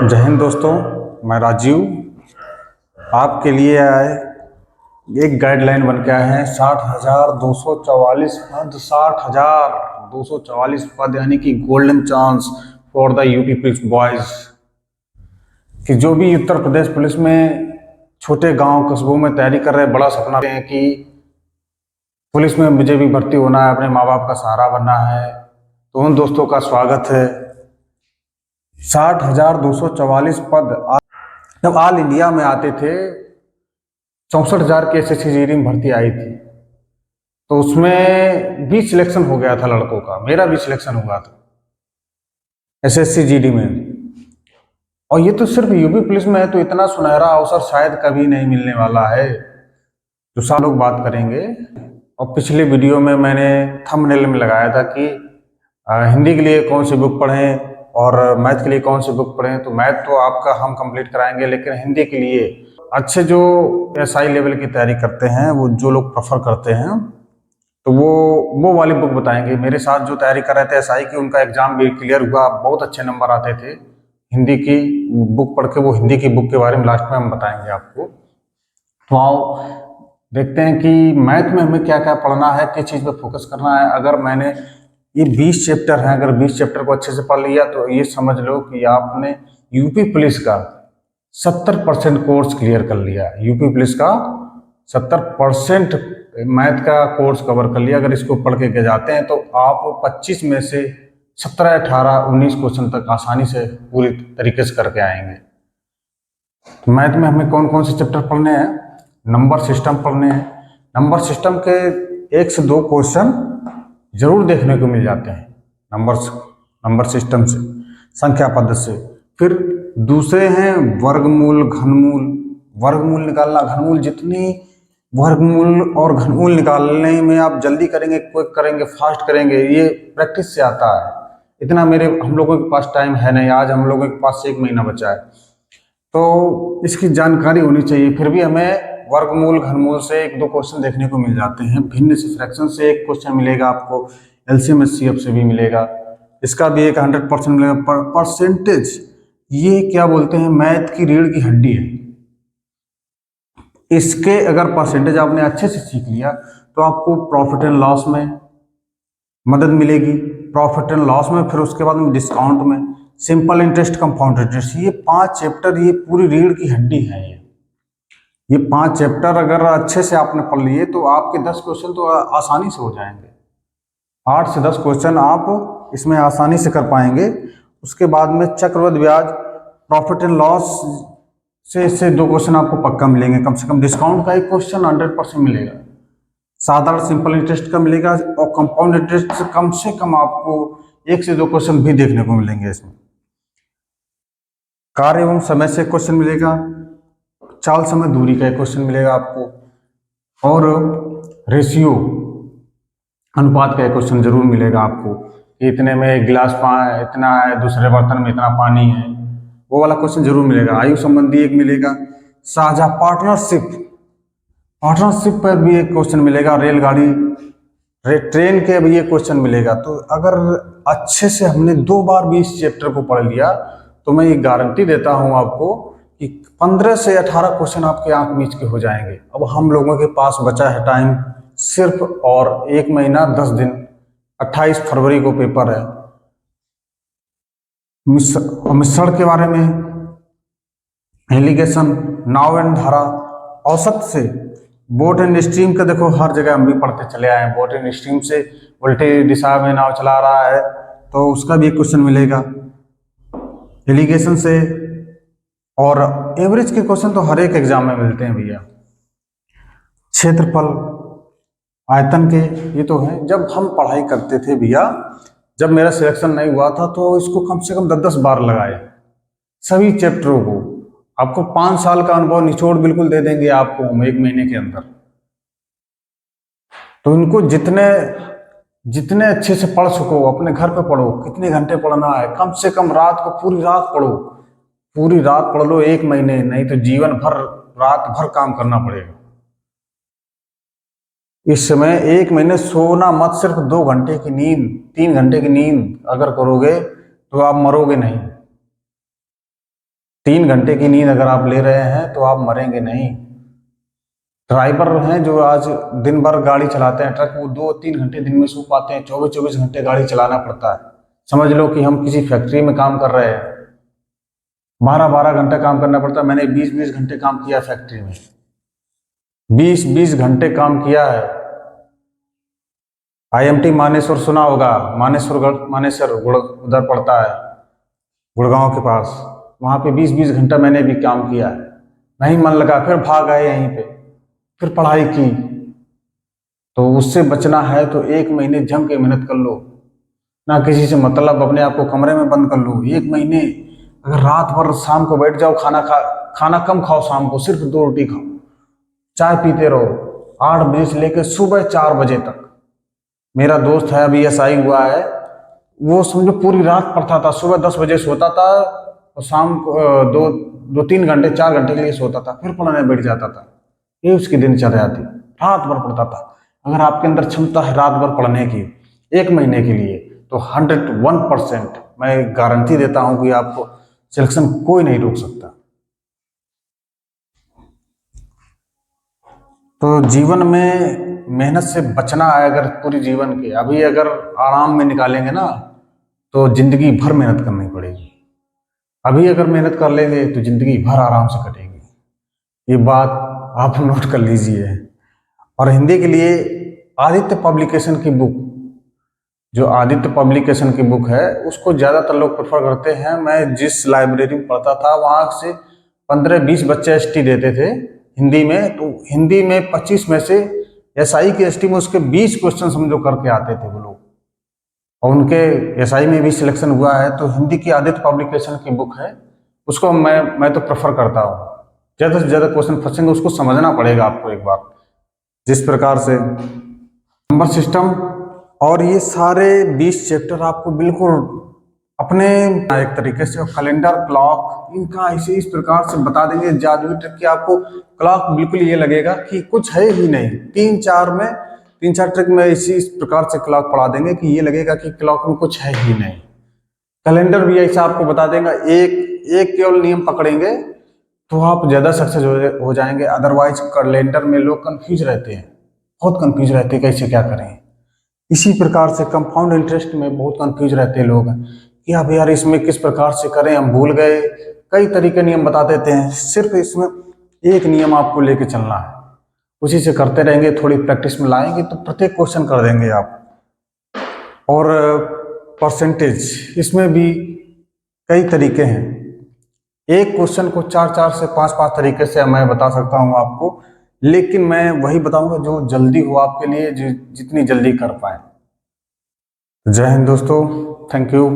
जय हिंद दोस्तों, मैं राजीव आपके लिए आए एक गाइडलाइन बन के आए हैं। 60,244 पद, 60,244 पद यानी कि golden chance for the UP police boys. कि जो भी उत्तर प्रदेश पुलिस में छोटे गांव कस्बों में तैयारी कर रहे हैं, बड़ा सपना हैं कि पुलिस में मुझे भी भर्ती होना है, अपने माँ बाप का सहारा बनना है, तो उन दोस्तों का स्वागत है। 60,244 पद जब ऑल इंडिया में आते थे, 64,000 की एसएससी जीडी में भर्ती आई थी, तो उसमें भी सिलेक्शन हो गया था लड़कों का। मेरा भी सिलेक्शन हुआ था एसएससी जीडी में। और ये तो सिर्फ यूपी पुलिस में है, तो इतना सुनहरा अवसर शायद कभी नहीं मिलने वाला है, जो सब लोग बात करेंगे। और पिछले वीडियो में मैंने थंबनेल में लगाया था कि हिंदी के लिए कौन सी बुक पढ़ें और मैथ के लिए कौन सी बुक पढ़ें। तो मैथ तो आपका हम कंप्लीट कराएंगे, लेकिन हिंदी के लिए अच्छे जो एसआई लेवल की तैयारी करते हैं, वो जो लोग प्रेफर करते हैं, तो वो वाली बुक बताएंगे। मेरे साथ जो तैयारी कर रहे थे एसआई की, उनका एग्जाम भी क्लियर हुआ, बहुत अच्छे नंबर आते थे। हिंदी की बुक पढ़ के, वो हिंदी की बुक के बारे में लास्ट में हम बताएंगे आपको। तो आओ देखते हैं कि मैथ में हमें क्या क्या पढ़ना है, किस चीज़ पे फोकस करना है। अगर मैंने ये 20 चैप्टर हैं, अगर 20 चैप्टर को अच्छे से पढ़ लिया तो ये समझ लो कि आपने यूपी पुलिस का 70% कोर्स क्लियर कर लिया। यूपी पुलिस का 70% मैथ का कोर्स कवर कर लिया। अगर इसको पढ़ के जाते हैं तो आप 25 में से 17, 18, 19 क्वेश्चन तक आसानी से पूरी तरीके से करके आएंगे। तो मैथ में हमें कौन कौन से चैप्टर पढ़ने हैं? नंबर सिस्टम पढ़ने हैं। नंबर सिस्टम के 1 से 2 क्वेश्चन जरूर देखने को मिल जाते हैं नंबर सिस्टम से, संख्या पद्धति से। फिर दूसरे हैं वर्गमूल, घनमूल। वर्गमूल निकालना, घनमूल, जितनी वर्गमूल और घनमूल निकालने में आप जल्दी करेंगे, क्विक करेंगे, फास्ट करेंगे, ये प्रैक्टिस से आता है। इतना हम लोगों के पास टाइम है नहीं, आज हम लोगों के पास 1 महीना बचा है, तो इसकी जानकारी होनी चाहिए। फिर भी हमें वर्गमूल, घनमूल से 1-2 क्वेश्चन देखने को मिल जाते हैं। भिन्न से फ्रैक्शन से 1 क्वेश्चन मिलेगा आपको, एलसीएम एचसीएफ से भी मिलेगा, इसका भी एक 100% मिलेगा। परसेंटेज, ये क्या बोलते हैं, मैथ की रीढ़ की हड्डी है। इसके अगर परसेंटेज आपने अच्छे से सीख लिया तो आपको प्रॉफिट एंड लॉस में मदद मिलेगी, प्रॉफिट एंड लॉस में, फिर उसके बाद में डिस्काउंट में, सिंपल इंटरेस्ट, कंपाउंड इंटरेस्ट। ये 5 चैप्टर, ये पूरी रीढ़ की हड्डी है। ये 5 चैप्टर अगर अच्छे से आपने पढ़ लिए तो आपके 10 क्वेश्चन तो आसानी से हो जाएंगे। 8 से 10 क्वेश्चन आप इसमें आसानी से कर पाएंगे। उसके बाद में चक्रवृद्धि ब्याज, प्रॉफिट एंड लॉस से इससे 2 क्वेश्चन आपको पक्का मिलेंगे कम से कम। डिस्काउंट का 1 क्वेश्चन 100% मिलेगा। साधारण सिंपल इंटरेस्ट का मिलेगा, और कंपाउंड इंटरेस्ट से कम आपको 1 से 2 क्वेश्चन भी देखने को मिलेंगे इसमें। कार्य एवं समय से क्वेश्चन मिलेगा, चाल समय दूरी का 1 क्वेश्चन मिलेगा आपको, और रेशियो, अनुपात का 1 क्वेश्चन जरूर मिलेगा आपको। इतने में 1 गिलास इतना है, दूसरे बर्तन में इतना पानी है, वो वाला क्वेश्चन जरूर मिलेगा। आयु संबंधी 1 मिलेगा। साझा पार्टनरशिप पर भी 1 क्वेश्चन मिलेगा। रेलगाड़ी, ट्रेन के भी 1 क्वेश्चन मिलेगा। तो अगर अच्छे से हमने 2 बार भी इस चैप्टर को पढ़ लिया तो मैं ये गारंटी देता हूं आपको कि 15 से 18 क्वेश्चन आपके आंख मीच के हो जाएंगे। अब हम लोगों के पास बचा है टाइम सिर्फ और 1 महीना 10 दिन। 28 फरवरी को पेपर है। मिश्रण के बारे में, एलिगेशन, नाव एंड धारा, औसत से, बोट एंड स्ट्रीम का देखो हर जगह हम भी पढ़ते चले आए हैं। बोट एंड स्ट्रीम से उल्टे दिशा में नाव चला रहा है तो उसका भी 1 क्वेश्चन मिलेगा। एलिगेशन से, और एवरेज के क्वेश्चन तो हर एक एग्जाम में मिलते हैं भैया। क्षेत्रफल, आयतन के, ये तो है। जब हम पढ़ाई करते थे भैया, जब मेरा सिलेक्शन नहीं हुआ था तो इसको कम से कम 10-10 बार लगाए सभी चैप्टरों को। आपको 5 साल का अनुभव निचोड़ बिल्कुल दे देंगे आपको हम 1 महीने के अंदर। तो इनको जितने अच्छे से पढ़ सको, अपने घर पे पढ़ो। कितने घंटे पढ़ना है? कम से कम रात को पूरी रात पढ़ो, पूरी रात पढ़ लो 1 महीने, नहीं तो जीवन भर रात भर काम करना पड़ेगा। इस समय 1 महीने सोना मत, सिर्फ 2 घंटे की नींद, 3 घंटे की नींद अगर करोगे तो आप मरोगे नहीं। 3 घंटे की नींद अगर आप ले रहे हैं तो आप मरेंगे नहीं। ड्राइवर हैं जो आज दिन भर गाड़ी चलाते हैं ट्रक, वो 2-3 घंटे दिन में सो पाते हैं, 24-24 घंटे गाड़ी चलाना पड़ता है। समझ लो कि हम किसी फैक्ट्री में काम कर रहे हैं, 12-12 घंटे काम करना पड़ता है। मैंने 20-20 घंटे काम किया फैक्ट्री में, 20-20 घंटे काम किया है। IMT मानेसर सुना होगा, मानेसर उधर पड़ता है, गुड़गांव के पास। वहाँ पे 20-20 घंटा मैंने भी काम किया है। नहीं मन लगा फिर भाग आए यहीं पे, फिर पढ़ाई की। तो उससे बचना है तो 1 महीने जम के मेहनत कर लो, ना किसी से मतलब, अपने आप को कमरे में बंद कर लो 1 महीने। अगर रात भर शाम को बैठ जाओ, खाना कम खाओ, शाम को सिर्फ 2 रोटी खाओ, चाय पीते रहो 8 बजे से लेकर सुबह 4 बजे तक। मेरा दोस्त है अभी SI हुआ है, वो समझो पूरी रात पढ़ता था, सुबह 10 बजे सोता था और शाम को 2-3 घंटे 4 घंटे के लिए सोता था, फिर पढ़ने बैठ जाता था। ये उसकी दिनचर्या थी, रात भर पढ़ता था। अगर आपके अंदर क्षमता है रात भर पढ़ने की 1 महीने के लिए, तो 101% मैं गारंटी देता हूं कि आपको सिलेक्शन कोई नहीं रोक सकता। तो जीवन में मेहनत से बचना है अगर पूरी जीवन के, अभी अगर आराम में निकालेंगे ना तो जिंदगी भर मेहनत करनी पड़ेगी। अभी अगर मेहनत कर लेंगे तो जिंदगी भर आराम से कटेगी। ये बात आप नोट कर लीजिए। और हिंदी के लिए आदित्य पब्लिकेशन की बुक, जो आदित्य पब्लिकेशन की बुक है, उसको ज़्यादातर लोग प्रेफर करते हैं। मैं जिस लाइब्रेरी में पढ़ता था वहाँ से 15-20 बच्चे ST देते थे हिंदी में, तो हिंदी में 25 में से SI की ST में उसके 20 क्वेश्चन समझो करके आते थे वो लोग, और उनके SI में भी सिलेक्शन हुआ है। तो हिंदी की आदित्य पब्लिकेशन की बुक है, उसको मैं तो प्रेफर करता हूँ। ज़्यादा से ज़्यादा क्वेश्चन फंसेंगे, उसको समझना पड़ेगा आपको एक बार। जिस प्रकार से नंबर सिस्टम और ये सारे 20 चैप्टर आपको बिल्कुल अपने एक तरीके से, कैलेंडर, क्लॉक, इनका इस प्रकार से बता देंगे जादुई ट्रिक कि आपको क्लॉक बिल्कुल ये लगेगा कि कुछ है ही नहीं। 3-4 ट्रिक में इस प्रकार से क्लॉक पढ़ा देंगे कि ये लगेगा कि क्लॉक में कुछ है ही नहीं। कैलेंडर भी ऐसा आपको बता देगा, एक केवल नियम पकड़ेंगे तो आप ज़्यादा सक्सेस हो जाएंगे। अदरवाइज कैलेंडर में लोग कंफ्यूज रहते हैं, बहुत कंफ्यूज रहते हैं कैसे क्या करें। इसी प्रकार से कंपाउंड इंटरेस्ट में बहुत कंफ्यूज रहते हैं लोग कि अब यार इसमें किस प्रकार से करें, हम भूल गए। कई तरीके नियम बता देते हैं, सिर्फ इसमें एक नियम आपको लेके चलना है, उसी से करते रहेंगे, थोड़ी प्रैक्टिस में लाएंगे तो प्रत्येक क्वेश्चन कर देंगे आप। और परसेंटेज, इसमें भी कई तरीके हैं। एक क्वेश्चन को 4-4 से 5-5 तरीके से मैं बता सकता हूँ आपको, लेकिन मैं वही बताऊंगा जो जल्दी हो आपके लिए, जितनी जल्दी कर पाए। जय हिंद दोस्तों, थैंक यू।